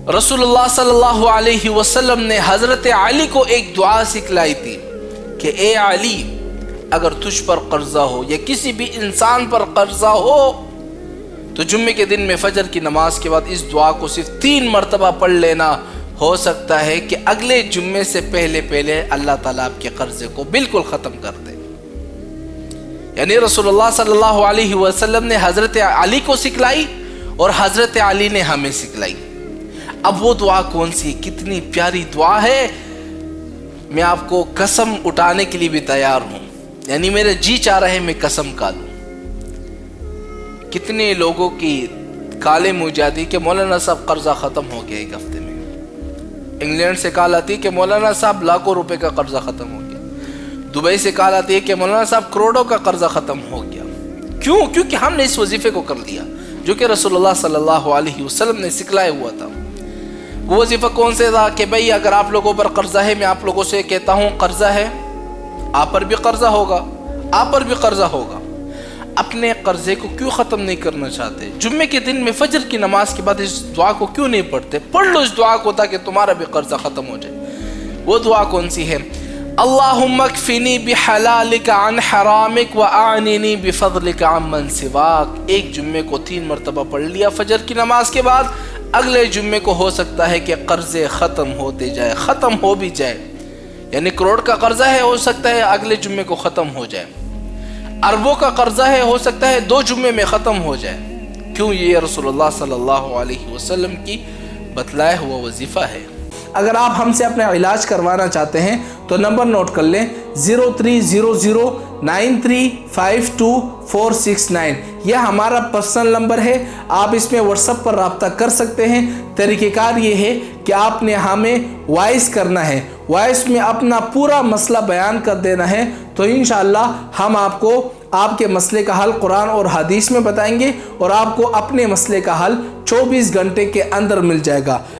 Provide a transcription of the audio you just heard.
रसूलुल्लाह सल्लल्लाहु अलैहि वसल्लम ने हज़रत अली को एक दुआ सिखलाई थी कि ए अली, अगर तुझ पर कर्जा हो या किसी भी इंसान पर कर्जा हो तो जुम्मे के दिन में फजर की नमाज के बाद इस दुआ को सिर्फ 3 मरतबा पढ़ लेना। हो सकता है कि अगले जुम्मे से पहले पहले अल्लाह ताला आपके कर्जे को बिल्कुल ख़त्म कर दे। यानी रसूलुल्लाह सल्लल्लाहु अलैहि वसल्लम ने हज़रत अली को सिखलाई और हज़रत अली ने हमें सिखलाई। अब वो दुआ कौन सी, कितनी प्यारी दुआ है, मैं आपको कसम उठाने के लिए भी तैयार हूँ। यानी मेरे जी चाह रहे मैं कसम खा लूँ। कितने लोगों की काले मुँह जाती कि मौलाना साहब कर्जा ख़त्म हो गया 1 हफ्ते में। इंग्लैंड से कॉल आती है कि मौलाना साहब लाखों रुपए का कर्जा ख़त्म हो गया। दुबई से कॉल आती है कि मौलाना साहब करोड़ों का कर्जा ख़त्म हो गया। क्यों? क्योंकि हमने इस वजीफे को कर लिया जो कि रसूलुल्लाह सल्लल्लाहु अलैहि वसल्लम ने सिखलाया हुआ था। वो वजीफा कौन से था कि भाई अगर आप लोगों पर कर्जा है, मैं आप लोगों से कहता हूँ कर्जा है, आप पर भी कर्जा होगा, आप पर भी कर्जा होगा। अपने कर्जे को क्यों ख़त्म नहीं करना चाहते? जुम्मे के दिन में फजर की नमाज के बाद इस दुआ को क्यों नहीं पढ़ते? पढ़ लो इस दुआ को ताकि तुम्हारा भी कर्जा ख़त्म हो जाए। वो दुआ कौन सी है? अल्लाहुम्मा कफ़िनी बिहलालिका अन हरामिक व आनिनी बिफज़लिका अम्मन सिवाक। एक जुम्मे को 3 मरतबा पढ़ लिया फजर की नमाज के बाद, अगले जुम्मे को हो सकता है कि कर्जे ख़त्म होते जाए, ख़त्म हो भी जाए। यानी करोड़ का कर्जा है, हो सकता है अगले जुम्मे को ख़त्म हो जाए। अरबों का कर्जा है, हो सकता है 2 जुम्मे में ख़त्म हो जाए। क्यों? ये रसूलुल्लाह सल्लल्लाहु अलैहि वसल्लम की बतलाया हुआ वजीफ़ा है। अगर आप हमसे अपना इलाज करवाना चाहते हैं तो नंबर नोट कर लें 03009352 यह हमारा पर्सनल नंबर है। आप इसमें व्हाट्सएप पर रब्ता कर सकते हैं। तरीक़ेकार ये है कि आपने हमें वॉइस करना है, वॉइस में अपना पूरा मसला बयान कर देना है, तो इंशाअल्लाह हम आपको आपके मसले का हल कुरान और हदीस में बताएंगे और आपको अपने मसले का हल 24 घंटे के अंदर मिल जाएगा।